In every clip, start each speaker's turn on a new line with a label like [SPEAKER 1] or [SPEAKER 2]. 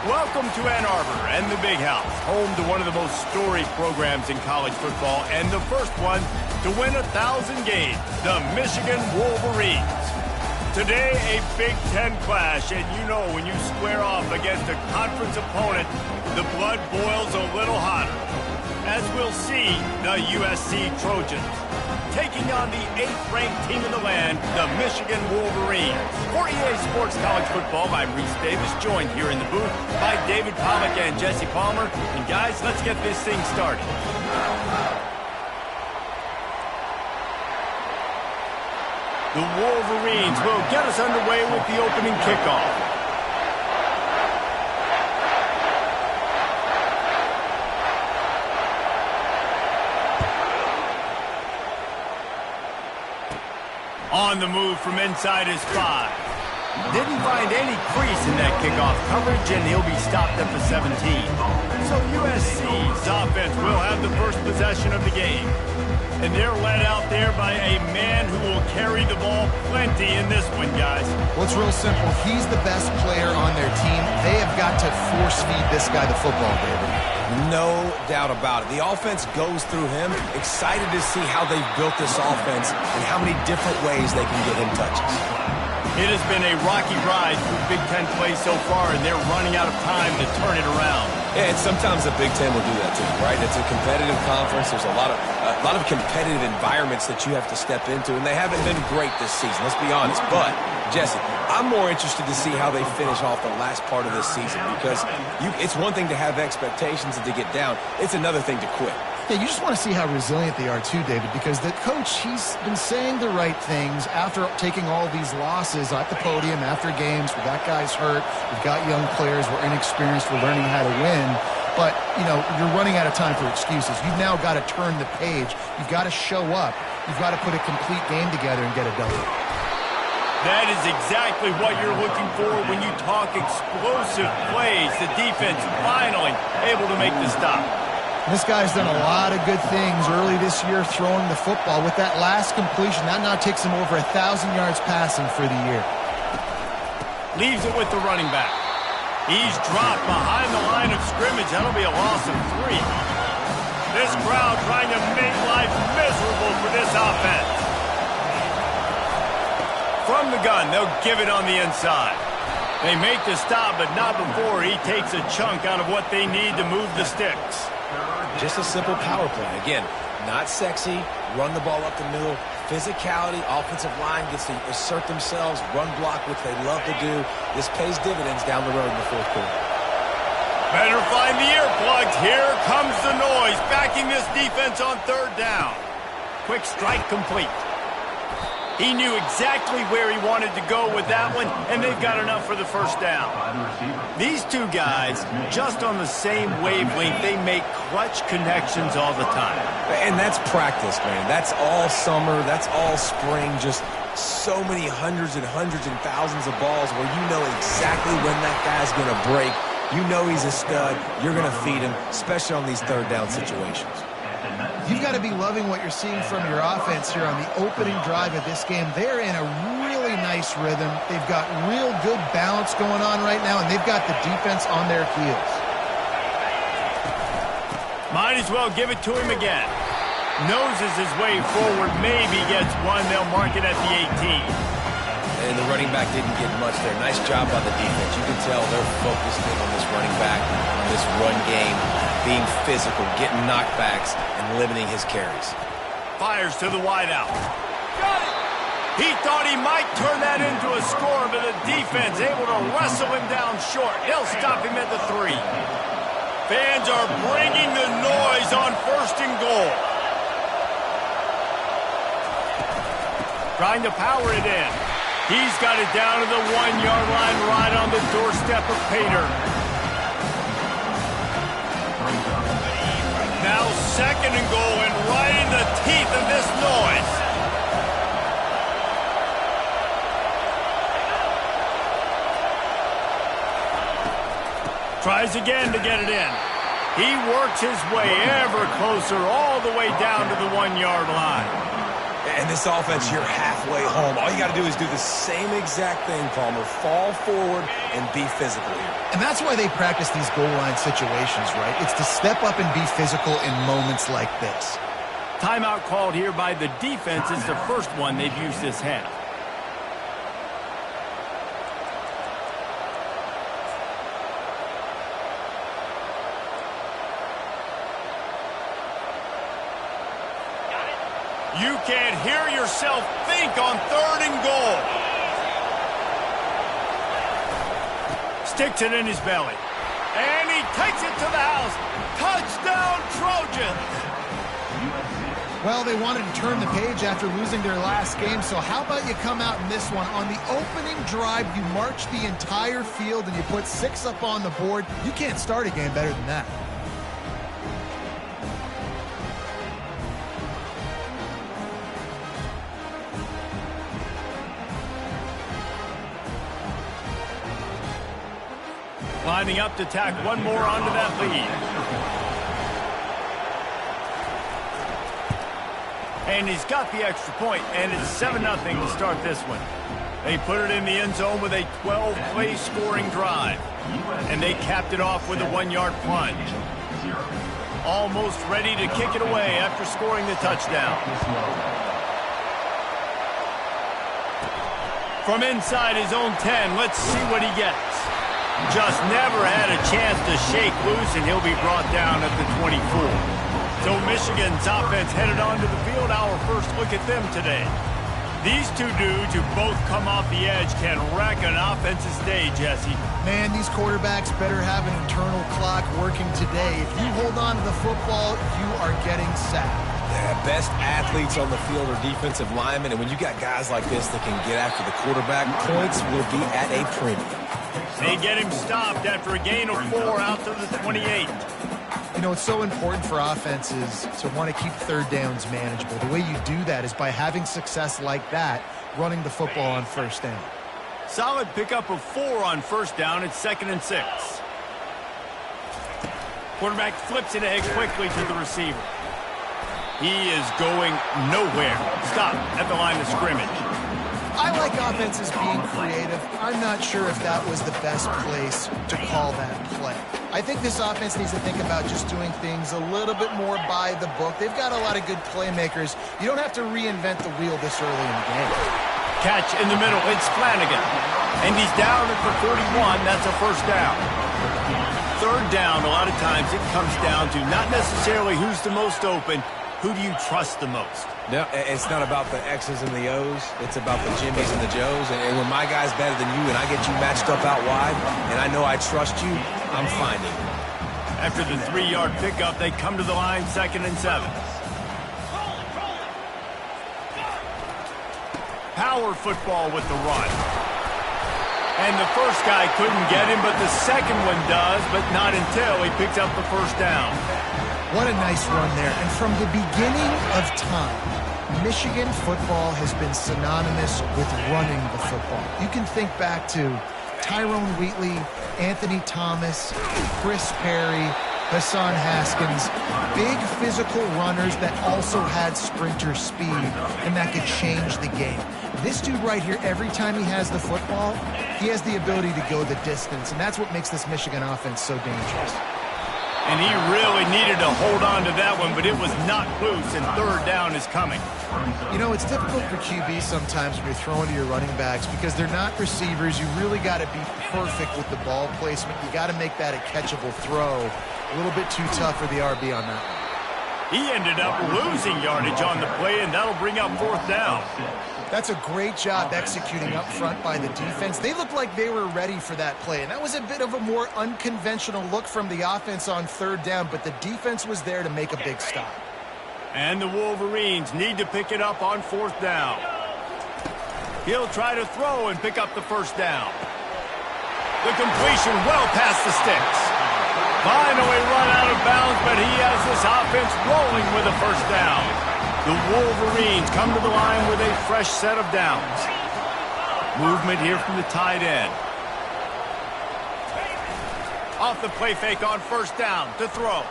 [SPEAKER 1] Welcome to Ann Arbor and the Big House, home to one of the most storied programs in college football and the first one to win 1,000 games, the Michigan Wolverines. Today, a Big Ten clash, and you know when you square off against a conference opponent, the blood boils a little hotter. As we'll see, the USC Trojans taking on the 8th-ranked team in the land, the Michigan Wolverines. For EA Sports College Football, I'm Reese Davis, joined here in the booth by David Pollack and Jesse Palmer. And guys, let's get this thing started. The Wolverines will get us underway with the opening kickoff. On the move from inside his 5. Didn't find any crease in that kickoff coverage, and he'll be stopped at the 17. So USC's offense will have the first possession of the game. And they're led out there by a man who will carry the ball plenty in this one, guys.
[SPEAKER 2] Well, it's real simple. He's the best player on their team. They have got to force-feed this guy the football, David.
[SPEAKER 3] No doubt about it. The offense goes through him. Excited to see how they've built this offense and how many different ways they can get him touches.
[SPEAKER 1] It has been a rocky ride through Big Ten play so far, and they're running out of time to turn it around.
[SPEAKER 3] Yeah, and sometimes the Big Ten will do that too, right? It's a competitive conference. There's a lot of competitive environments that you have to step into, and they haven't been great this season, let's be honest. But, Jesse, I'm more interested to see how they finish off the last part of this season, because it's one thing to have expectations and to get down. It's another thing to quit.
[SPEAKER 2] Yeah, you just want to see how resilient they are too, David, because the coach, he's been saying the right things after taking all these losses at the podium after games. We got guys hurt. We've got young players. We're inexperienced. We're learning how to win. But, you know, you're running out of time for excuses. You've now got to turn the page. You've got to show up. You've got to put a complete game together and get it done.
[SPEAKER 1] That is exactly what you're looking for when you talk explosive plays. The defense finally able to make the stop.
[SPEAKER 2] This guy's done a lot of good things early this year throwing the football. With that last completion, that now takes him over 1,000 yards passing for the year.
[SPEAKER 1] Leaves it with the running back. He's dropped behind the line of scrimmage. That'll be a loss of 3. This crowd trying to make life miserable for this offense. From the gun, they'll give it on the inside. They make the stop, but not before he takes a chunk out of what they need to move the sticks.
[SPEAKER 3] Just a simple power play. Again, not sexy, run the ball up the middle, physicality, offensive line gets to assert themselves, run block, which they love to do. This pays dividends down the road in the fourth quarter.
[SPEAKER 1] Better find the earplugs. Here comes the noise, backing this defense on 3rd down. Quick strike complete. He knew exactly where he wanted to go with that one, and they've got enough for the first down. These two guys, just on the same wavelength, they make clutch connections all the time.
[SPEAKER 3] And that's practice, man. That's all summer. That's all spring. Just so many hundreds and thousands of balls where you know exactly when that guy's going to break. You know he's a stud. You're going to feed him, especially on these 3rd down situations.
[SPEAKER 2] You've got to be loving what you're seeing from your offense here on the opening drive of this game. They're in a really nice rhythm. They've got real good balance going on right now, and they've got the defense on their heels.
[SPEAKER 1] Might as well give it to him again. Noses his way forward, maybe gets one. They'll mark it at the 18.
[SPEAKER 3] And the running back didn't get much there. Nice job by the defense. You can tell they're focused in on this running back, on this run game, being physical, getting knockbacks, and limiting his carries.
[SPEAKER 1] Fires to the wideout. Got it! He thought he might turn that into a score, but the defense able to wrestle him down short. They'll stop him at the 3. Fans are bringing the noise on 1st and goal. Trying to power it in. He's got it down to the 1-yard line right on the doorstep of Pater. Now 2nd and goal, and right in the teeth of this noise. Tries again to get it in. He works his way ever closer all the way down to the 1-yard line.
[SPEAKER 3] And this offense, you're halfway home. All you got to do is do the same exact thing, Palmer. Fall forward and be physical here.
[SPEAKER 2] And that's why they practice these goal line situations, right? It's to step up and be physical in moments like this.
[SPEAKER 1] Timeout called here by the defense. It's the first one they've used this half. You can't hear yourself think on 3rd and goal. Sticks it in his belly. And he takes it to the house. Touchdown, Trojans!
[SPEAKER 2] Well, they wanted to turn the page after losing their last game, so how about you come out in this one? On the opening drive, you march the entire field and you put 6 up on the board. You can't start a game better than that.
[SPEAKER 1] Lining up to tack one more onto that lead. And he's got the extra point, and it's 7-0 to start this one. They put it in the end zone with a 12-play scoring drive. And they capped it off with a 1-yard plunge. Almost ready to kick it away after scoring the touchdown. From inside his own 10, let's see what he gets. Just never had a chance to shake loose, and he'll be brought down at the 24. So Michigan's offense headed onto the field. Our first look at them today. These two dudes who both come off the edge can wreck an offense's day, Jesse.
[SPEAKER 2] Man, these quarterbacks better have an internal clock working today. If you hold on to the football, you are getting sacked.
[SPEAKER 3] Yeah, best athletes on the field are defensive linemen, and when you got guys like this that can get after the quarterback, points will be at a premium.
[SPEAKER 1] They get him stopped after a gain of 4 out to the 28.
[SPEAKER 2] You know, it's so important for offenses to want to keep 3rd downs manageable. The way you do that is by having success like that, running the football on 1st down.
[SPEAKER 1] Solid pickup of 4 on 1st down. It's 2nd and 6. Quarterback flips it ahead quickly to the receiver. He is going nowhere. Stop at the line of scrimmage.
[SPEAKER 2] I like offenses being creative. I'm not sure if that was the best place to call that play. I think this offense needs to think about just doing things a little bit more by the book. They've got a lot of good playmakers. You don't have to reinvent the wheel this early in the game.
[SPEAKER 1] Catch in the middle. It's Flanagan. And he's down at the 41. That's a 1st down. 3rd down, a lot of times it comes down to not necessarily who's the most open. Who do you trust the most?
[SPEAKER 3] No, it's not about the X's and the O's. It's about the Jimmys and the Joes. And when my guy's better than you and I get you matched up out wide and I know I trust you, I'm finding you.
[SPEAKER 1] After the 3-yard pickup, they come to the line, 2nd and 7. Power football with the run. And the first guy couldn't get him, but the second one does, but not until he picks up the 1st down.
[SPEAKER 2] What a nice run there. And from the beginning of time, Michigan football has been synonymous with running the football. You can think back to Tyrone Wheatley, Anthony Thomas, Chris Perry, Hassan Haskins, big physical runners that also had sprinter speed, and that could change the game. This dude right here, every time he has the football, he has the ability to go the distance, and that's what makes this Michigan offense so dangerous.
[SPEAKER 1] And he really needed to hold on to that one, but it was not loose, and 3rd down is coming.
[SPEAKER 2] You know, it's difficult for QB sometimes when you're throwing to your running backs because they're not receivers. You really got to be perfect with the ball placement. You got to make that a catchable throw. A little bit too tough for the RB on that one.
[SPEAKER 1] He ended up losing yardage on the play, and that'll bring up 4th down.
[SPEAKER 2] That's a great job executing up front by the defense. They looked like they were ready for that play, and that was a bit of a more unconventional look from the offense on 3rd down, but the defense was there to make a big stop.
[SPEAKER 1] And the Wolverines need to pick it up on 4th down. He'll try to throw and pick up the 1st down. The completion well past the sticks. Finally run out of bounds, but he has this offense rolling with a 1st down. The Wolverines come to the line with a fresh set of downs. Movement here from the tight end. Off the play fake on 1st down to throw.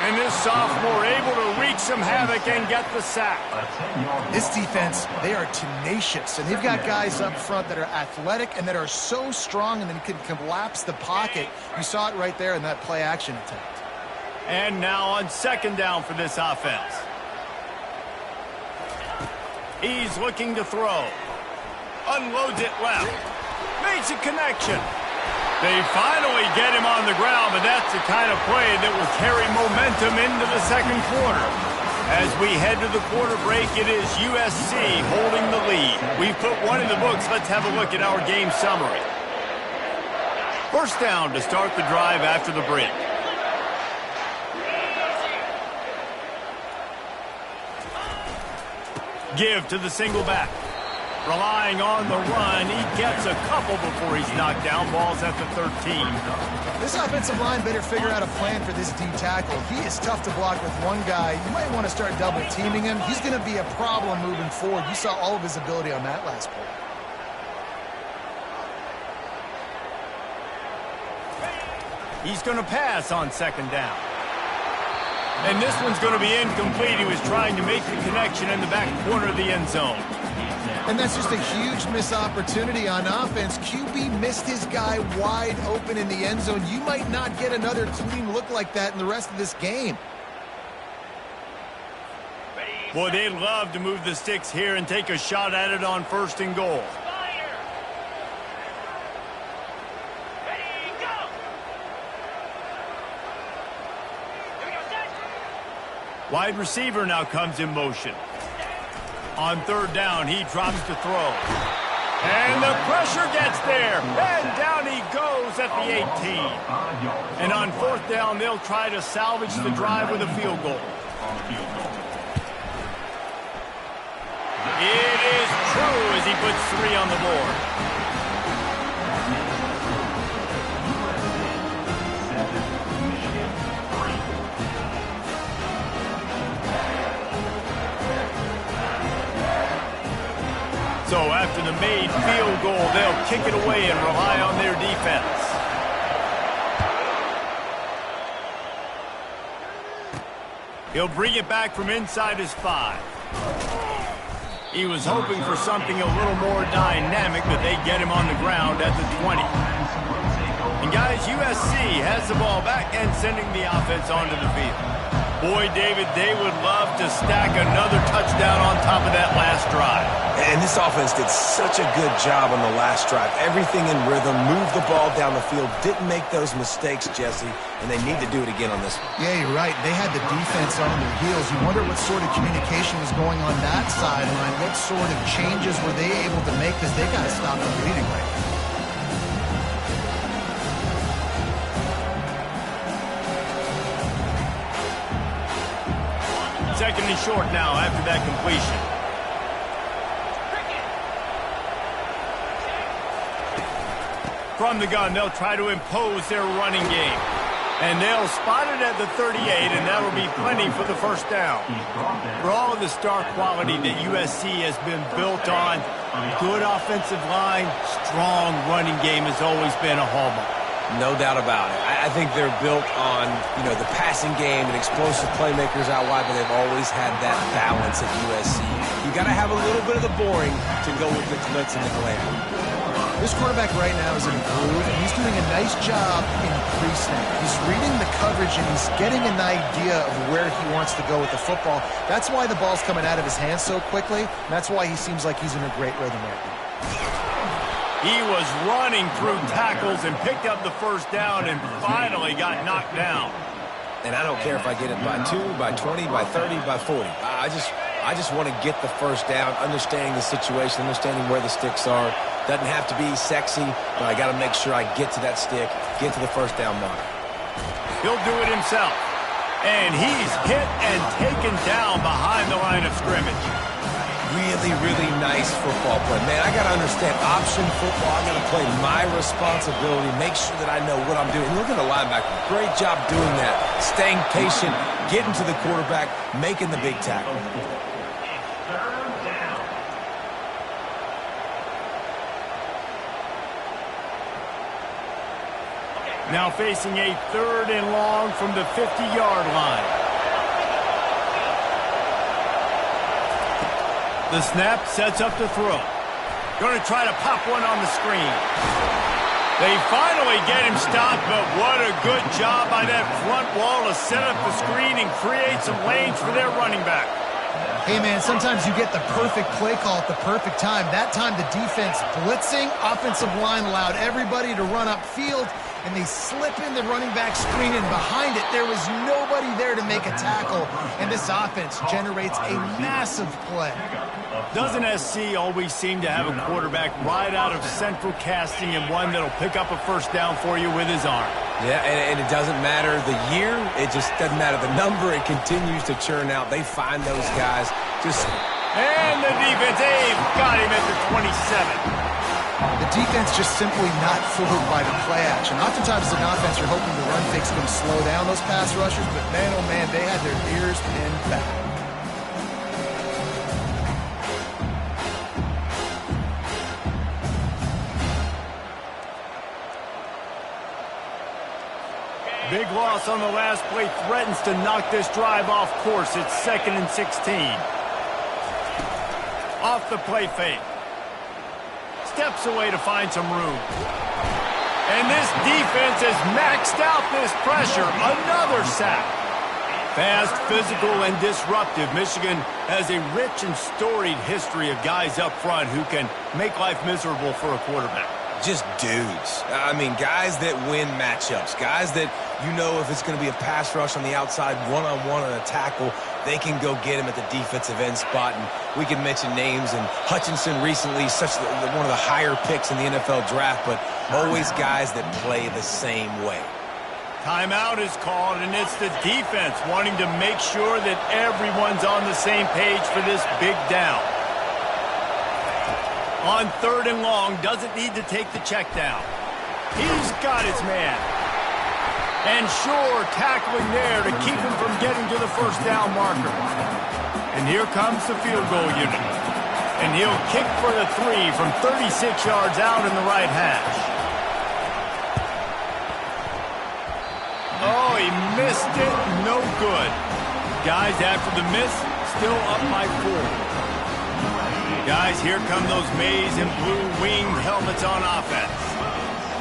[SPEAKER 1] And this sophomore able to wreak some havoc and get the sack.
[SPEAKER 2] This defense, they are tenacious, and they've got guys up front that are athletic and that are so strong and then can collapse the pocket. You saw it right there in that play-action attempt.
[SPEAKER 1] And now on second down for this offense. He's looking to throw. Unloads it left. Makes a connection. They finally get him on the ground, but that's the kind of play that will carry momentum into the second quarter. As we head to the quarter break, it is USC holding the lead. We've put one in the books. Let's have a look at our game summary. First down to start the drive after the break. Give to the single back. Relying on the run, he gets a couple before he's knocked down. Ball's at the 13.
[SPEAKER 2] This offensive line better figure out a plan for this D tackle. He is tough to block with one guy. You might want to start double-teaming him. He's going to be a problem moving forward. You saw all of his ability on that last play.
[SPEAKER 1] He's going to pass on second down. And this one's going to be incomplete. He was trying to make the connection in the back corner of the end zone.
[SPEAKER 2] And that's just a huge missed opportunity on offense. QB missed his guy wide open in the end zone. You might not get another clean look like that in the rest of this game.
[SPEAKER 1] Boy, they'd love to move the sticks here and take a shot at it on first and goal. Wide receiver now comes in motion. On third down, he drops to throw. And the pressure gets there. And down he goes at the 18. And on fourth down, they'll try to salvage the drive with a field goal. It is true as he puts 3 on the board. So after the made field goal, they'll kick it away and rely on their defense. He'll bring it back from inside his 5. He was hoping for something a little more dynamic, but they get him on the ground at the 20. And guys, USC has the ball back and sending the offense onto the field. Boy, David, they would love to stack another touchdown on top of that last drive.
[SPEAKER 3] And this offense did such a good job on the last drive. Everything in rhythm, moved the ball down the field, didn't make those mistakes, Jesse, and they need to do it again on this one.
[SPEAKER 2] Yeah, you're right. They had the defense on their heels. You wonder what sort of communication was going on that sideline. What sort of changes were they able to make because they got to stop the bleeding right now.
[SPEAKER 1] Second and short now after that completion. From the gun, they'll try to impose their running game. And they'll spot it at the 38, and that'll be plenty for the first down. For all of the star quality that USC has been built on, good offensive line, strong running game has always been a hallmark.
[SPEAKER 3] No doubt about it. I think they're built on, the passing game and explosive playmakers out wide, but they've always had that balance at USC. You got to have a little bit of the boring to go with the glitz and the glamour.
[SPEAKER 2] This quarterback right now is in a groove, and he's doing a nice job in pre-snap. He's reading the coverage, and he's getting an idea of where he wants to go with the football. That's why the ball's coming out of his hands so quickly, and that's why he seems like he's in a great rhythm right now.
[SPEAKER 1] He was running through tackles and picked up the first down and finally got knocked down.
[SPEAKER 3] And I don't care if I get it by 2, by 20, by 30, by 40. I just want to get the first down, understanding the situation, understanding where the sticks are. Doesn't have to be sexy, but I got to make sure I get to that stick, get to the first down mark.
[SPEAKER 1] He'll do it himself. And he's hit and taken down behind the line of scrimmage.
[SPEAKER 3] Really, really nice football play. Man, I got to understand option football. I got to play my responsibility, make sure that I know what I'm doing. Look at the linebacker. Great job doing that. Staying patient, getting to the quarterback, making the big tackle.
[SPEAKER 1] Now facing a 3rd and long from the 50-yard line. The snap sets up the throw. Going to try to pop one on the screen. They finally get him stopped, but what a good job by that front wall to set up the screen and create some lanes for their running back.
[SPEAKER 2] Hey, man, sometimes you get the perfect play call at the perfect time. That time the defense blitzing, offensive line allowed everybody to run upfield, and they slip in the running back screen, and behind it there was nobody there to make a tackle, and this offense generates a massive play.
[SPEAKER 1] Doesn't SC always seem to have a quarterback right out of central casting and one that'll pick up a first down for you with his arm?
[SPEAKER 3] Yeah, and it doesn't matter the year. It just doesn't matter the number. It continues to churn out. They find those guys just...
[SPEAKER 1] And the defense, they've got him at the 27.
[SPEAKER 2] The defense just simply not fooled by the play action. Oftentimes as an offense, you're hoping the run fake's going to slow down those pass rushers, but man, oh man, they had their ears pinned back.
[SPEAKER 1] Big loss on the last play threatens to knock this drive off course. It's 2nd and 16. Off the play fake. Steps away to find some room. And this defense has maxed out this pressure. Another sack. Fast, physical, and disruptive. Michigan has a rich and storied history of guys up front who can make life miserable for a quarterback.
[SPEAKER 3] Just dudes. I mean, guys that win matchups. Guys that, you know, if it's going to be a pass rush on the outside, one-on-one on a tackle, they can go get him at the defensive end spot. And we can mention names. And Hutchinson recently, one of the higher picks in the NFL draft, but always guys that play the same way.
[SPEAKER 1] Timeout is called, and it's the defense wanting to make sure that everyone's on the same page for this big down. On 3rd and long, doesn't need to take the check down. He's got his man. And sure, tackling there to keep him from getting to the first down marker. And here comes the field goal unit. And he'll kick for the 3 from 36 yards out in the right hash. Oh, he missed it. No good. Guys, after the miss, still up by 4. Guys, here come those maize and blue winged helmets on offense.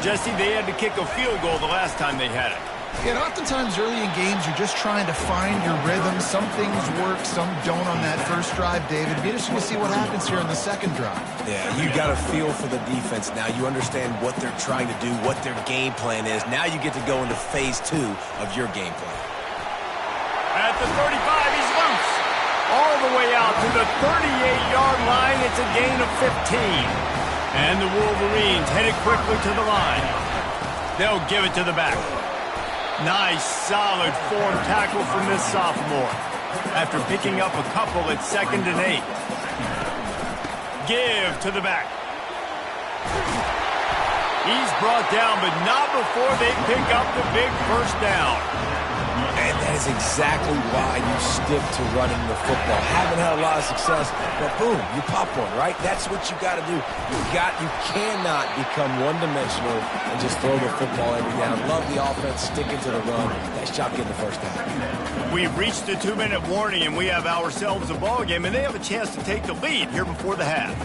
[SPEAKER 1] Jesse, they had to kick a field goal the last time they had it.
[SPEAKER 2] Yeah, and oftentimes early in games, you're just trying to find your rhythm. Some things work, some don't on that first drive, David. Be interesting to see what happens here on the second drive.
[SPEAKER 3] Yeah, you got a feel for the defense now. You understand what they're trying to do, what their game plan is. Now you get to go into phase 2 of your game plan.
[SPEAKER 1] At the 35, he's loose. All the way out to the 38-yard line. It's a gain of 15. And the Wolverines headed quickly to the line. They'll give it to the back. Nice, solid form tackle from this sophomore. After picking up a couple at 2nd and 8. Give to the back. He's brought down, but not before they pick up the big first down.
[SPEAKER 3] And that is exactly why you stick to running the football. Haven't had a lot of success, but boom, you pop one, right? That's what you got to do. You cannot become one-dimensional and just throw the football every down. Love the offense, sticking to the run. Nice job getting the first down.
[SPEAKER 1] We've reached the 2-minute warning, and we have ourselves a ball game, and they have a chance to take the lead here before the half.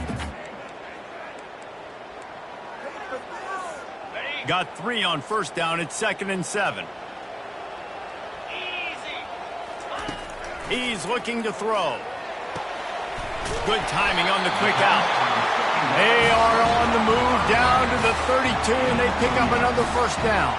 [SPEAKER 1] Got 3 on first down. It's 2nd and 7. He's looking to throw. Good timing on the quick out. They are on the move down to the 32, and they pick up another first down.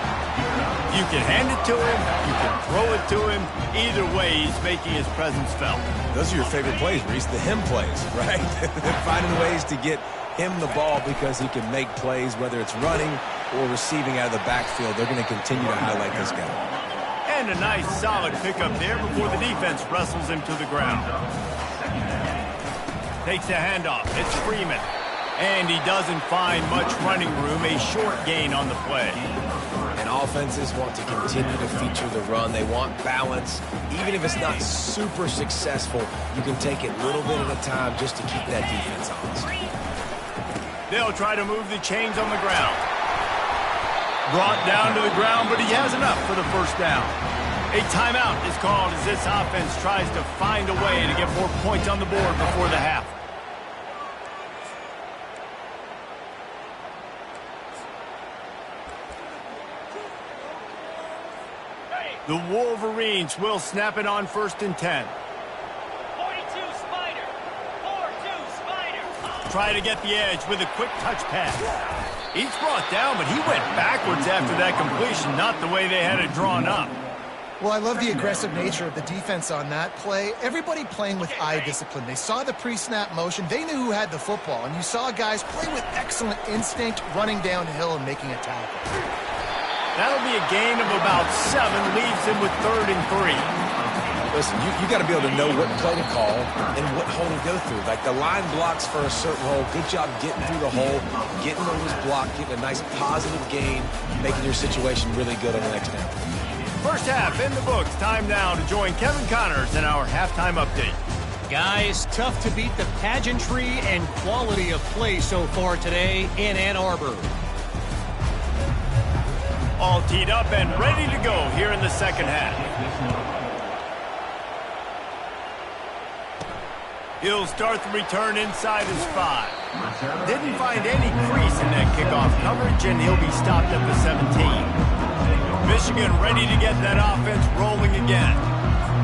[SPEAKER 1] You can hand it to him. You can throw it to him. Either way, he's making his presence felt.
[SPEAKER 3] Those are your favorite plays, Reese, the him plays, right? They're finding ways to get him the ball because he can make plays, whether it's running or receiving out of the backfield. They're going to continue to highlight this guy.
[SPEAKER 1] And a nice, solid pickup there before the defense wrestles him to the ground. Takes the handoff. It's Freeman. And he doesn't find much running room. A short gain on the play.
[SPEAKER 3] And offenses want to continue to feature the run. They want balance. Even if it's not super successful, you can take it a little bit at a time just to keep that defense honest.
[SPEAKER 1] They'll try to move the chains on the ground. Brought down to the ground, but he has enough for the first down. A timeout is called as this offense tries to find a way to get more points on the board before the half. The Wolverines will snap it on 1st and 10.
[SPEAKER 4] 42 Spider. 4-2 Spider.
[SPEAKER 1] Try to get the edge with a quick touch pass. He's brought down, but he went backwards after that completion, not the way they had it drawn up.
[SPEAKER 2] Well, I love the aggressive nature of the defense on that play. Everybody playing with eye discipline. They saw the pre-snap motion. They knew who had the football, and you saw guys play with excellent instinct, running downhill and making a tackle.
[SPEAKER 1] That'll be a gain of about 7, leaves him with 3rd and 3.
[SPEAKER 3] Listen, you got to be able to know what play to call and what hole to go through. Like the line blocks for a certain hole. Good job getting through the hole, getting over his block, getting a nice positive gain, making your situation really good on the next down.
[SPEAKER 1] First half in the books. Time now to join Kevin Connors in our halftime update.
[SPEAKER 5] Guys, tough to beat the pageantry and quality of play so far today in Ann Arbor.
[SPEAKER 1] All teed up and ready to go here in the second half. He'll start the return inside his 5. Didn't find any crease in that kickoff coverage, and he'll be stopped at the 17. Michigan ready to get that offense rolling again.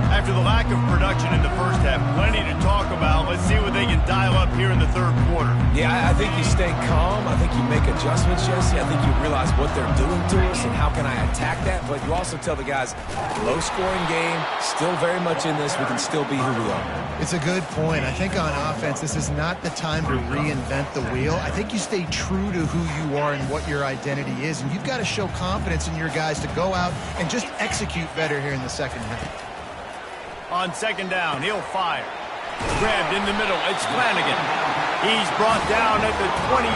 [SPEAKER 1] After the lack of production in the first half, plenty to talk about. Let's see what they can dial up here in the third quarter.
[SPEAKER 3] Yeah, I think you stay calm. I think you make adjustments, Jesse. I think you realize what they're doing to us and how can I attack that. But you also tell the guys, low-scoring game, still very much in this. We can still be who we are.
[SPEAKER 2] It's a good point. I think on offense, this is not the time to reinvent the wheel. I think you stay true to who you are and what your identity is. And you've got to show confidence in your guys to go out and just execute better here in the second half.
[SPEAKER 1] On second down, he'll fire. Grabbed in the middle, it's Flanagan. He's brought down at the 29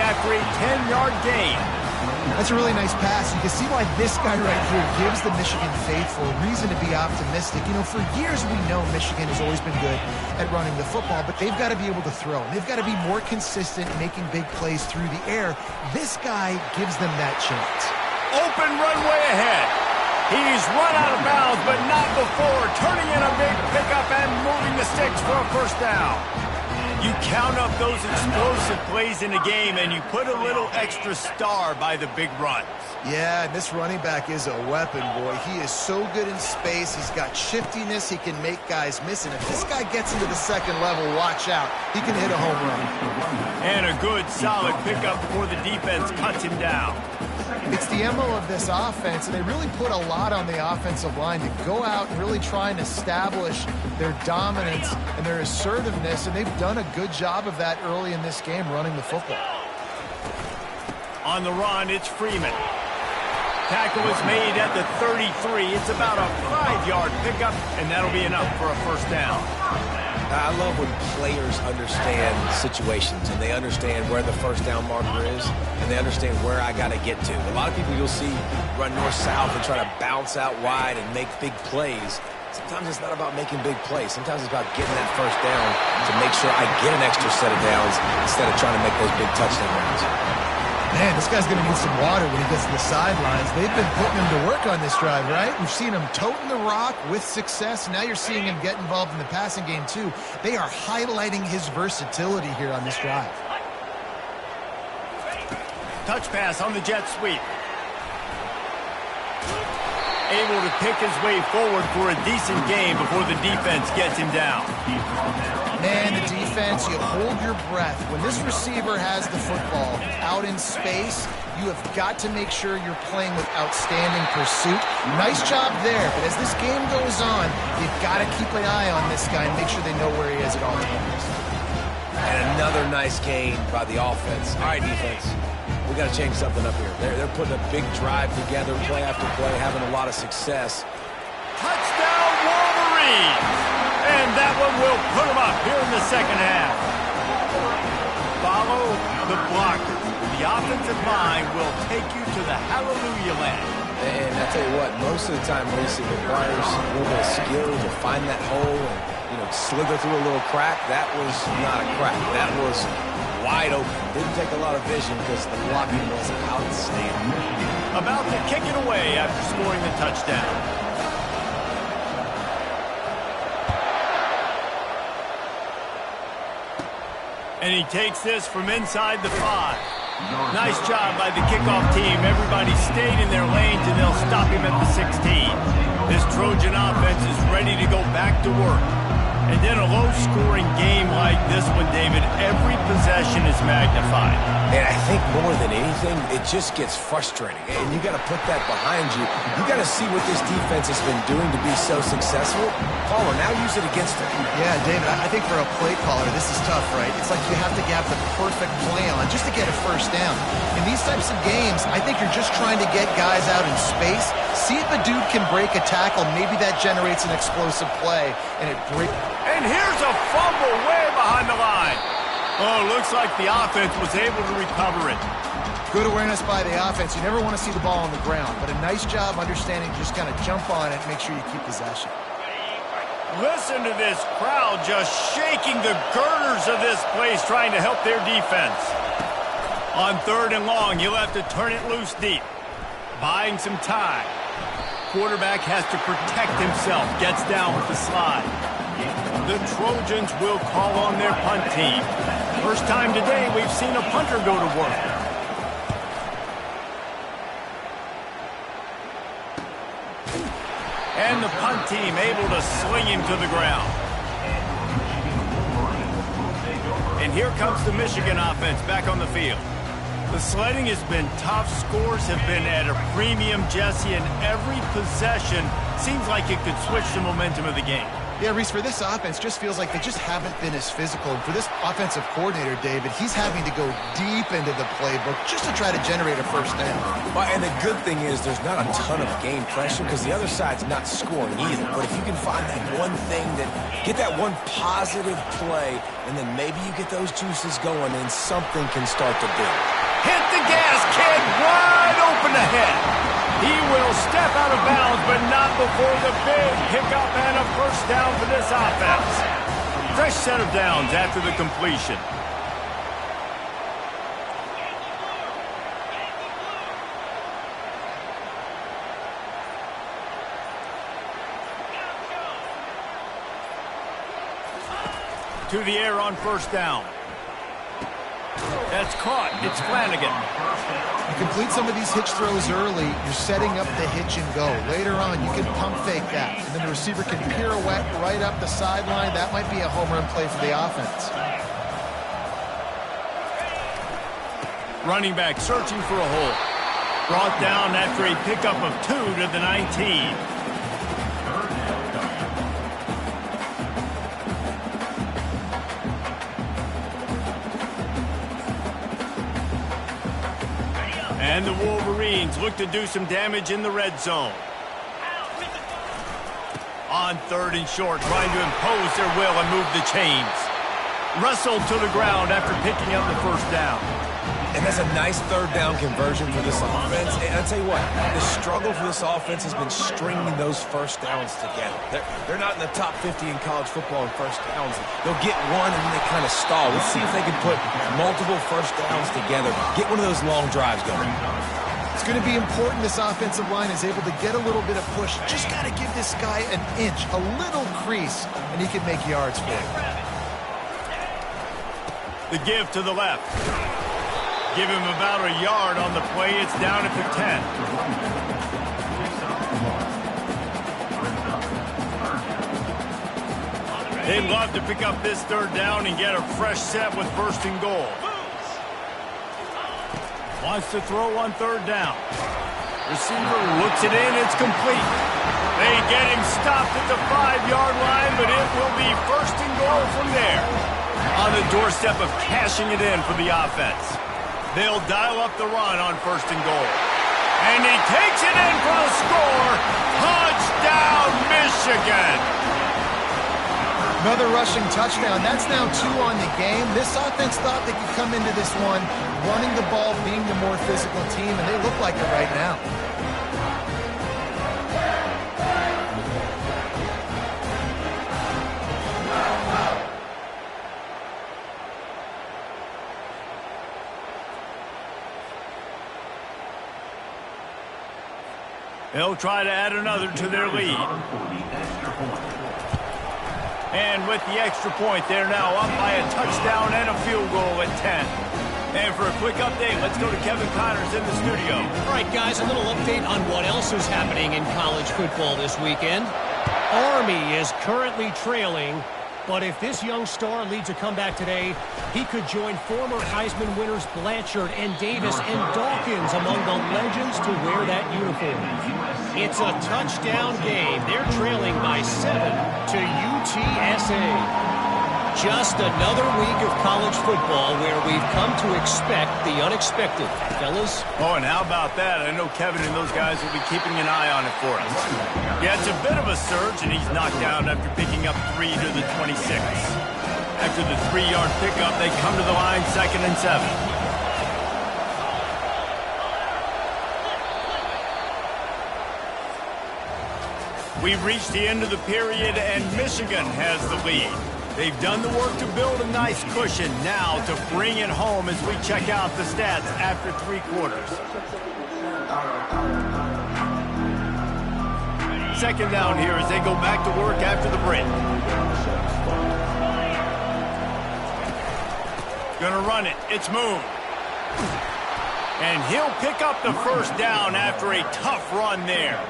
[SPEAKER 1] after a 10-yard gain.
[SPEAKER 2] That's a really nice pass. You can see why this guy right here gives the Michigan faithful reason to be optimistic. You know, for years we know Michigan has always been good at running the football, but they've got to be able to throw. They've got to be more consistent making big plays through the air. This guy gives them that chance.
[SPEAKER 1] Open runway ahead. He's run out of bounds, but not before turning in a big pickup and moving the sticks for a first down. You count up those explosive plays in a game, and you put a little extra star by the big runs.
[SPEAKER 2] Yeah, this running back is a weapon, boy. He is so good in space. He's got shiftiness. He can make guys miss. And if this guy gets into the second level, watch out. He can hit a home run.
[SPEAKER 1] And a good, solid pickup before the defense cuts him down.
[SPEAKER 2] It's the MO of this offense, and they really put a lot on the offensive line to go out and really try and establish their dominance and their assertiveness, and they've done a good job of that early in this game running the football.
[SPEAKER 1] On the run, it's Freeman. Tackle is made at the 33. It's about a 5-yard pickup, and that'll be enough for a first down.
[SPEAKER 3] I love when players understand situations and they understand where the first down marker is and they understand where I got to get to. A lot of people you'll see run north-south and try to bounce out wide and make big plays. Sometimes it's not about making big plays. Sometimes it's about getting that first down to make sure I get an extra set of downs instead of trying to make those big touchdown runs.
[SPEAKER 2] Man, this guy's going to need some water when he gets to the sidelines. They've been putting him to work on this drive, right? We've seen him toting the rock with success. Now you're seeing him get involved in the passing game, too. They are highlighting his versatility here on this drive.
[SPEAKER 1] Touch pass on the jet sweep. Able to pick his way forward for a decent game before the defense gets him down.
[SPEAKER 2] Man, the defense, you hold your breath. When this receiver has the football out in space, you have got to make sure you're playing with outstanding pursuit. Nice job there, but as this game goes on, you've got to keep an eye on this guy and make sure they know where he is at all times.
[SPEAKER 3] And another nice gain by the offense. All right, defense. We got to change something up here. They're putting a big drive together, play after play, having a lot of success.
[SPEAKER 1] Touchdown, Wolverines! And that one will put them up here in the second half. Follow the blocker. The offensive line will take you to the hallelujah land.
[SPEAKER 3] And I tell you what, most of the time, Reese, it requires a little bit of skill to find that hole and, slither through a little crack. That was not a crack. That was wide open. Didn't take a lot of vision because the blocking was outstanding.
[SPEAKER 1] About to kick it away after scoring the touchdown. And he takes this from inside the 5. Nice job by the kickoff team. Everybody stayed in their lanes, and they'll stop him at the 16. This Trojan offense is ready to go back to work. And in a low-scoring game like this one, David, every possession is magnified.
[SPEAKER 3] And I think more than anything, it just gets frustrating. And you got to put that behind you. You got to see what this defense has been doing to be so successful. Caller, now use it against them.
[SPEAKER 2] Yeah, David, I think for a play caller, this is tough, right? It's like you have to have the perfect play on just to get a first down. In these types of games, I think you're just trying to get guys out in space, see if a dude can break a tackle. Maybe that generates an explosive play, and it breaks.
[SPEAKER 1] And here's a fumble way behind the line. Oh, looks like the offense was able to recover it.
[SPEAKER 2] Good awareness by the offense. You never want to see the ball on the ground, but a nice job understanding to just kind of jump on it and make sure you keep possession.
[SPEAKER 1] Listen to this crowd just shaking the girders of this place trying to help their defense. On 3rd and long, he'll have to turn it loose deep. Buying some time. Quarterback has to protect himself. Gets down with the slide. The Trojans will call on their punt team. First time today we've seen a punter go to work. And the punt team able to sling him to the ground. And here comes the Michigan offense back on the field. The sledding has been tough. Scores have been at a premium, Jesse, and every possession seems like it could switch the momentum of the game.
[SPEAKER 2] Yeah, Reese, for this offense, just feels like they just haven't been as physical. And for this offensive coordinator, David, he's having to go deep into the playbook just to try to generate a first down.
[SPEAKER 3] Well, and the good thing is there's not a ton of game pressure because the other side's not scoring either. But if you can find that one thing, get that one positive play, and then maybe you get those juices going and something can start to build.
[SPEAKER 1] Hit the gas, kid, wide open ahead. He will step out of bounds, but not before the big pickup and a first down for this offense. Fresh set of downs after the completion. To the air on first down. That's caught. It's Flanagan.
[SPEAKER 2] You complete some of these hitch throws early, you're setting up the hitch and go. Later on, you can pump fake that. And then the receiver can pirouette right up the sideline. That might be a home run play for the offense.
[SPEAKER 1] Running back searching for a hole. Brought down after a pickup of 2 to the 19. And the Wolverines look to do some damage in the red zone. On 3rd and short, trying to impose their will and move the chains. Wrestled to the ground after picking up the first down.
[SPEAKER 3] And that's a nice 3rd down conversion for this offense. And I'll tell you what, the struggle for this offense has been stringing those first downs together. They're not in the top 50 in college football in first downs. They'll get one and then they kind of stall. Let's see if they can put multiple first downs together. Get one of those long drives going.
[SPEAKER 2] It's going to be important this offensive line is able to get a little bit of push. Just got to give this guy an inch, a little crease, and he can make yards for it.
[SPEAKER 1] The give to the left. Give him about a yard on the play. It's down at the 10. They'd love to pick up this 3rd down and get a fresh set with 1st and goal. Wants to throw on 3rd down. Receiver looks it in. It's complete. They get him stopped at the 5-yard line, but it will be 1st and goal from there. On the doorstep of cashing it in for the offense. They'll dial up the run on 1st and goal. And he takes it in for the score. Touchdown, Michigan.
[SPEAKER 2] Another rushing touchdown. That's now 2 on the game. This offense thought they could come into this one running the ball, being the more physical team, and they look like it right now.
[SPEAKER 1] They'll try to add another to their lead. And with the extra point, they're now up by a touchdown and a field goal at 10. And for a quick update, let's go to Kevin Connors in the studio.
[SPEAKER 5] All right, guys, a little update on what else is happening in college football this weekend. Army is currently trailing, but if this young star leads a comeback today, he could join former Heisman winners Blanchard and Davis and Dawkins among the legends to wear that uniform. It's a touchdown game. They're trailing by 7 to UTSA. Just another week of college football where we've come to expect the unexpected, fellas.
[SPEAKER 1] Oh, and how about that? I know Kevin and those guys will be keeping an eye on it for us. Yeah, it's a bit of a surge, and he's knocked down after picking up 3 to the 26. After the 3-yard pickup, they come to the line 2nd and 7. We've reached the end of the period, and Michigan has the lead. They've done the work to build a nice cushion. Now to bring it home as we check out the stats after 3 quarters. 2nd down here as they go back to work after the break. Gonna run it. It's Moon. And he'll pick up the 1st down after a tough run there.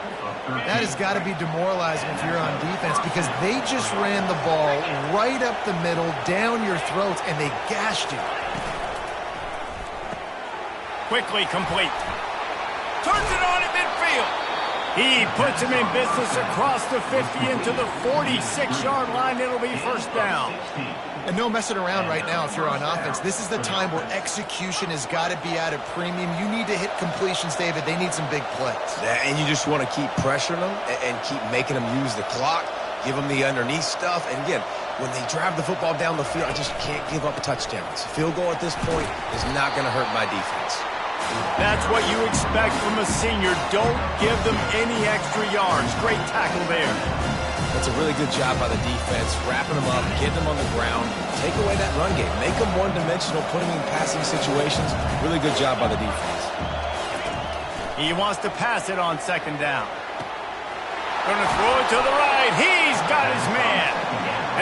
[SPEAKER 2] That has got to be demoralizing if you're on defense because they just ran the ball right up the middle, down your throats, and they gashed you.
[SPEAKER 1] Quickly complete. Turns it on at midfield. He puts him in business across the 50 into the 46-yard line. It'll be 1st down.
[SPEAKER 2] And no messing around right now if you're on offense. This is the time where execution has got to be at a premium. You need to hit completions, David. They need some big plays.
[SPEAKER 3] Yeah, and you just want to keep pressuring them and keep making them use the clock, give them the underneath stuff. And again, when they drive the football down the field, I just can't give up touchdowns. Field goal at this point is not going to hurt my defense.
[SPEAKER 1] That's what you expect from a senior. Don't give them any extra yards. Great tackle there.
[SPEAKER 3] That's a really good job by the defense, wrapping them up, getting them on the ground, take away that run game, make them one-dimensional, put them in passing situations. Really good job by the defense.
[SPEAKER 1] He wants to pass it on 2nd down. Gonna throw it to the right. He's got his man.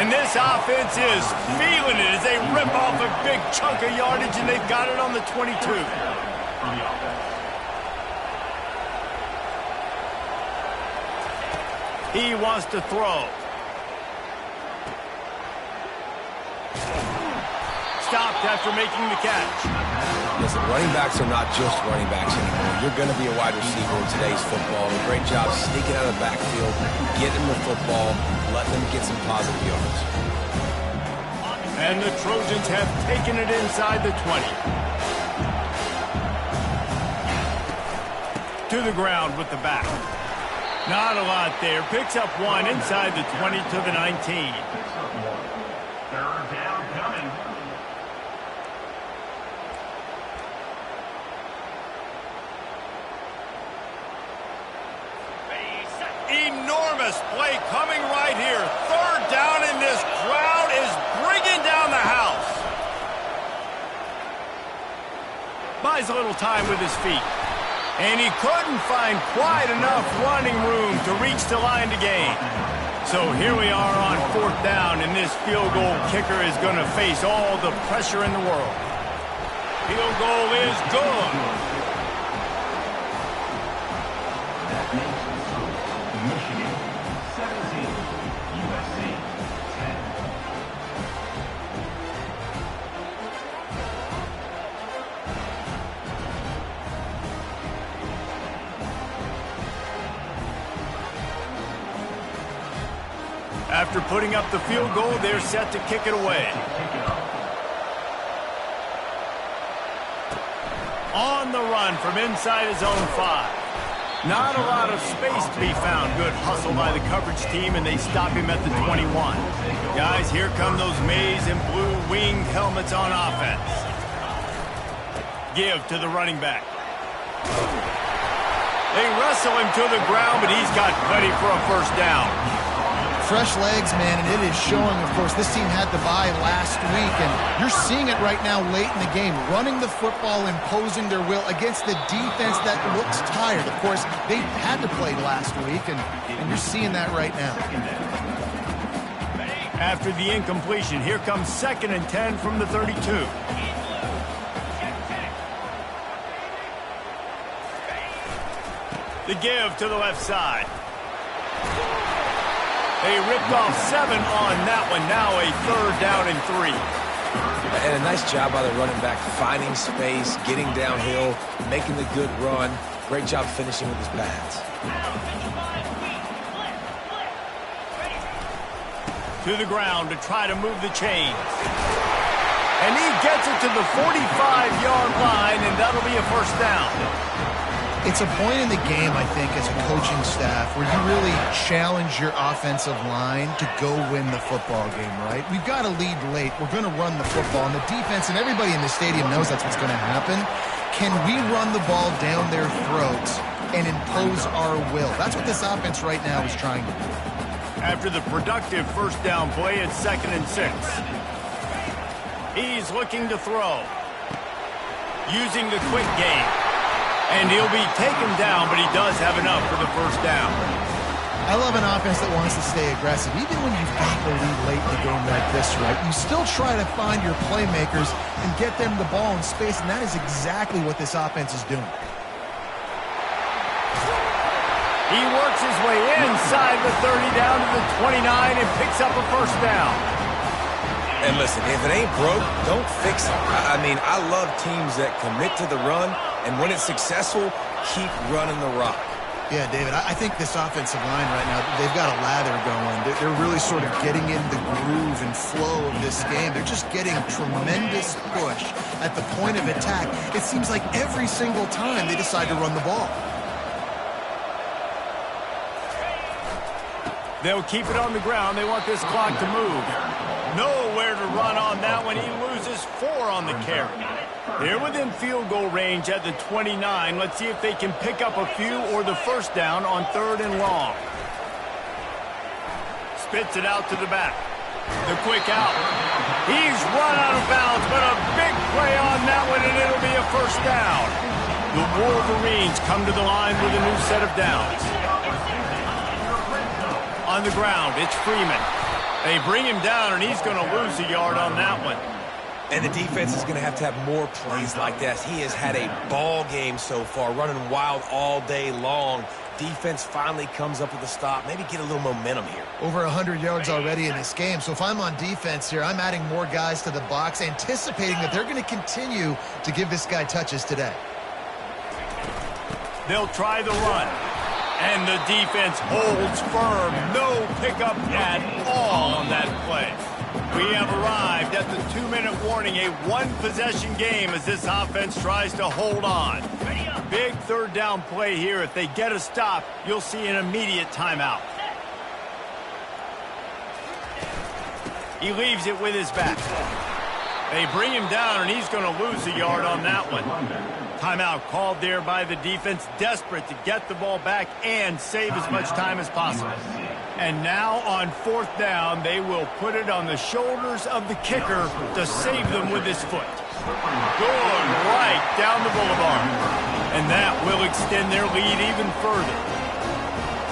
[SPEAKER 1] And this offense is feeling it as they rip off a big chunk of yardage, and they've got it on the 22. He wants to throw. Stopped after making the catch.
[SPEAKER 3] Listen, running backs are not just running backs anymore. You're going to be a wide receiver in today's football. A great job sneaking out of the backfield, getting the football, letting them get some positive yards.
[SPEAKER 1] And the Trojans have taken it inside the 20. To the ground with the back. Not a lot there. Picks up 1 inside the 20 to the 19.
[SPEAKER 6] 3rd down coming.
[SPEAKER 1] Enormous play coming right here. 3rd down, and this crowd is bringing down the house. Buys a little time with his feet. And he couldn't find quite enough running room to reach the line to gain. So here we are on 4th down, and this field goal kicker is going to face all the pressure in the world. Field goal is good.
[SPEAKER 6] That makes Michigan 17, USC 10.
[SPEAKER 1] After putting up the field goal, they're set to kick it away. On the run from inside his own 5. Not a lot of space to be found. Good hustle by the coverage team, and they stop him at the 21. Guys, here come those maize and blue winged helmets on offense. Give to the running back. They wrestle him to the ground, but he's got plenty for a 1st down.
[SPEAKER 2] Fresh legs, man, and it is showing. Of course, this team had the bye last week, and you're seeing it right now late in the game, running the football, imposing their will against the defense that looks tired. Of course, they had to play last week, and you're seeing that right now.
[SPEAKER 1] After the incompletion, here comes 2nd and 10 from the 32. The give to the left side. They ripped off 7 on that one. Now a 3rd down and 3.
[SPEAKER 3] And a nice job by the running back, finding space, getting downhill, making the good run. Great job finishing with his pads.
[SPEAKER 1] To the ground to try to move the chains. And he gets it to the 45-yard line, and that'll be a 1st down.
[SPEAKER 2] It's a point in the game, I think, as a coaching staff where you really challenge your offensive line to go win the football game, right? We've got to lead late. We're going to run the football, and the defense and everybody in the stadium knows that's what's going to happen. Can we run the ball down their throats and impose our will? That's what this offense right now is trying to do.
[SPEAKER 1] After the productive 1st down play, it's 2nd and 6. He's looking to throw. Using the quick game. And he'll be taken down, but he does have enough for the 1st down.
[SPEAKER 2] I love an offense that wants to stay aggressive. Even when you've got the lead late in the game like this, right, you still try to find your playmakers and get them the ball in space, and that is exactly what this offense is doing.
[SPEAKER 1] He works his way inside the 30 down to the 29 and picks up a 1st down.
[SPEAKER 3] And listen, if it ain't broke, don't fix it. I mean, I love teams that commit to the run, and when it's successful, keep running the rock.
[SPEAKER 2] Yeah, David, I think this offensive line right now, they've got a lather going. They're really sort of getting in the groove and flow of this game. They're just getting tremendous push at the point of attack. It seems like every single time they decide to run the ball.
[SPEAKER 1] They'll keep it on the ground. They want this clock to move. Nowhere to run on that one. He loses 4 on the carry. They're within field goal range at the 29. Let's see if they can pick up a few or the 1st down on 3rd and long. Spits it out to the back. The quick out. He's run out of bounds, but a big play on that one, and it'll be a 1st down. The Wolverines come to the line with a new set of downs. On the ground, it's Freeman. They bring him down, and he's going to lose a yard on that one.
[SPEAKER 3] And the defense is going to have more plays like that. He has had a ball game so far, running wild all day long. Defense finally comes up with a stop, maybe get a little momentum here.
[SPEAKER 2] Over 100 yards already in this game. So if I'm on defense here, I'm adding more guys to the box, anticipating that they're going to continue to give this guy touches today.
[SPEAKER 1] They'll try the run. And the defense holds firm. No pickup at all on that play. We have arrived at the 2-minute warning, a 1-possession game as this offense tries to hold on. Big 3rd down play here. If they get a stop, you'll see an immediate timeout. He leaves it with his back. They bring him down, and he's going to lose a yard on that one. Timeout called there by the defense, desperate to get the ball back and save as much time as possible. And now on 4th down, they will put it on the shoulders of the kicker to save them with his foot. Good right down the boulevard. And that will extend their lead even further.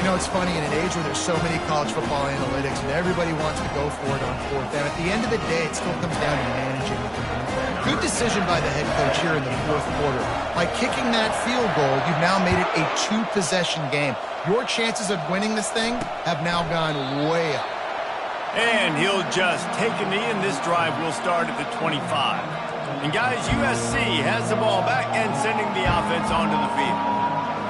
[SPEAKER 2] You know, it's funny, in an age where there's so many college football analytics and everybody wants to go for it on 4th down, at the end of the day, it still comes down to managing the game. Good decision by the head coach here in the 4th quarter. By kicking that field goal, you've now made it a 2-possession game. Your chances of winning this thing have now gone way up.
[SPEAKER 1] And he'll just take a knee, and this drive will start at the 25. And guys, USC has the ball back and sending the offense onto the field.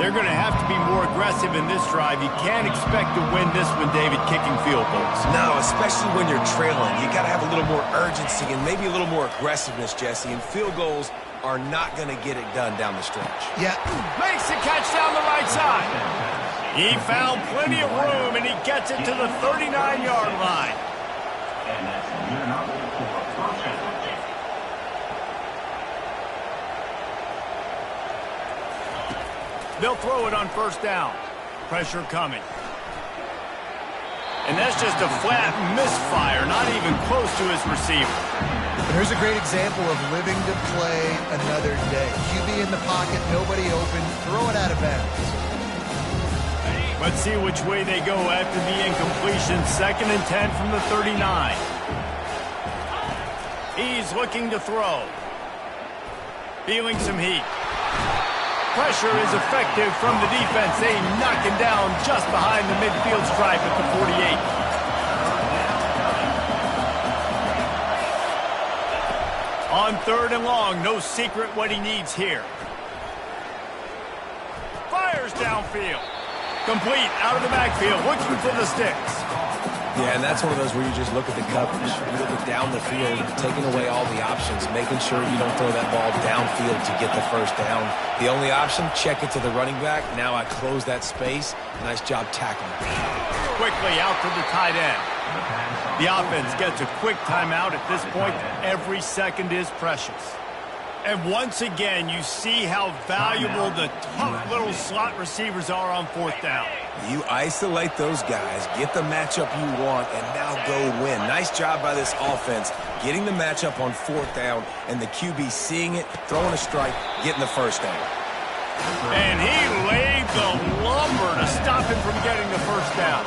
[SPEAKER 1] They're going to have to be more aggressive in this drive. You can't expect to win this one, David, kicking field goals.
[SPEAKER 3] No, especially when you're trailing. You got to have a little more urgency and maybe a little more aggressiveness, Jesse. And field goals are not going to get it done down the stretch.
[SPEAKER 2] Yeah.
[SPEAKER 1] Makes the catch down the right side. He found plenty of room, and he gets it to the 39-yard line.
[SPEAKER 6] And that's good enough for a 1st down.
[SPEAKER 1] They'll throw it on 1st down. Pressure coming. And that's just a flat misfire, not even close to his receiver.
[SPEAKER 2] And here's a great example of living to play another day. QB in the pocket, nobody open, throw it out of bounds.
[SPEAKER 1] Let's see which way they go after the incompletion. 2nd and 10 from the 39. He's looking to throw. Feeling some heat. Pressure is effective from the defense. They knock him down just behind the midfield stripe at the 48. On 3rd and long, no secret what he needs here. Fires downfield. Complete, out of the backfield, looking for the sticks.
[SPEAKER 3] Yeah, and that's one of those where you just look at the coverage. You look at down the field, taking away all the options, making sure you don't throw that ball downfield to get the first down. The only option, check it to the running back. Now I close that space. Nice job tackling.
[SPEAKER 1] Quickly out to the tight end. The offense gets a quick timeout at this point. Every second is precious. And once again, you see how valuable the tough little slot receivers are on 4th down.
[SPEAKER 3] You isolate those guys, get the matchup you want, and now go win. Nice job by this offense, getting the matchup on 4th down, and the QB seeing it, throwing a strike, getting the first down.
[SPEAKER 1] And he laid the lumber to stop him from getting the first down.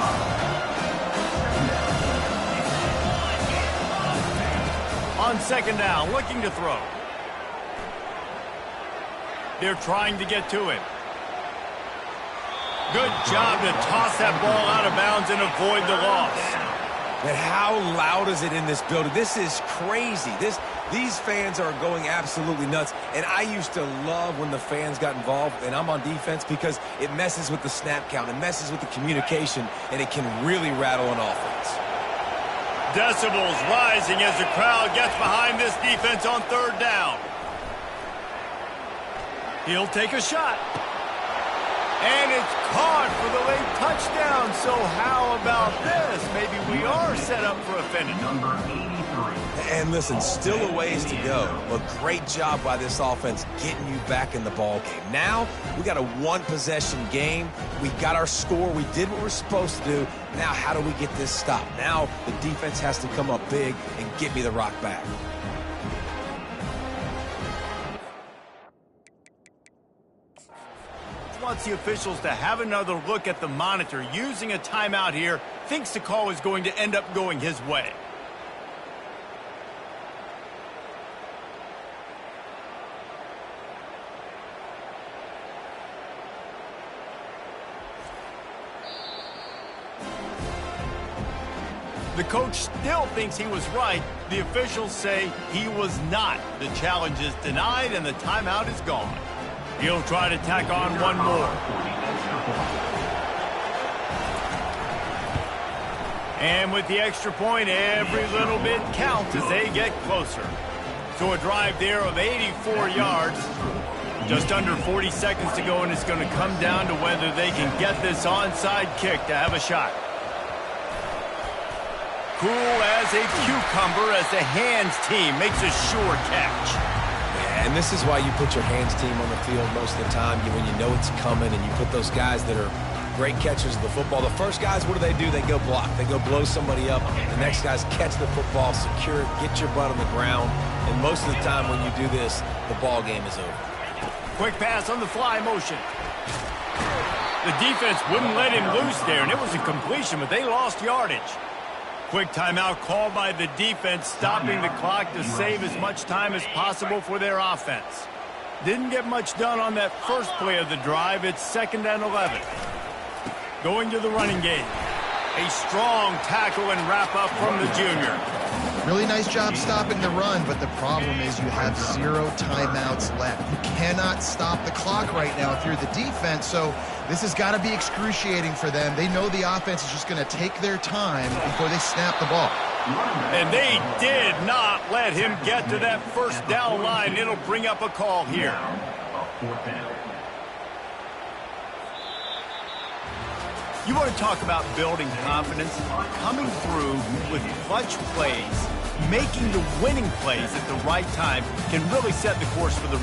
[SPEAKER 1] On 2nd down, looking to throw. They're trying to get to him. Good job to toss that ball out of bounds and avoid the loss.
[SPEAKER 3] But how loud is it in this building? This is crazy. These fans are going absolutely nuts. And I used to love when the fans got involved, and I'm on defense, because it messes with the snap count. It messes with the communication, and it can really rattle an offense.
[SPEAKER 1] Decibels rising as the crowd gets behind this defense on 3rd down. He'll take a shot. And it's caught for the late touchdown. So how about this? Maybe we are set up for a finish.
[SPEAKER 6] Number 83.
[SPEAKER 3] And listen, still a ways to go, but great job by this offense getting you back in the ball game. Now, we got a 1-possession game. We got our score. We did what we're supposed to do. Now, how do we get this stopped? Now, the defense has to come up big and get me the rock back.
[SPEAKER 1] Wants the officials to have another look at the monitor. Using a timeout here, thinks the call is going to end up going his way. The coach still thinks he was right. The officials say he was not. The challenge is denied and the timeout is gone. He'll try to tack on one more. And with the extra point, every little bit counts as they get closer. So a drive there of 84 yards. Just under 40 seconds to go, and it's going to come down to whether they can get this onside kick to have a shot. Cool as a cucumber as the hands team makes a sure catch.
[SPEAKER 3] And this is why you put your hands team on the field most of the time, when you know it's coming, and you put those guys that are great catchers of the football. The first guys, what do? They go block. They go blow somebody up. The next guys catch the football, secure it, get your butt on the ground. And most of the time when you do this, the ball game is over.
[SPEAKER 1] Quick pass on the fly motion. The defense wouldn't let him loose there, and it was a completion, but they lost yardage. Quick timeout called by the defense, stopping the clock to save as much time as possible for their offense. Didn't get much done on that first play of the drive. It's 2nd and 11. Going to the running game. A strong tackle and wrap up from the junior.
[SPEAKER 2] Really nice job stopping the run, but the problem is you have 0 timeouts left. You cannot stop the clock right now if you're the defense, so this has got to be excruciating for them. They know the offense is just going to take their time before they snap the ball.
[SPEAKER 1] And they did not let him get to that first down line. It'll bring up a call here. You want to talk about building confidence? Coming through with clutch plays, making the winning plays at the right time can really set the course for the rest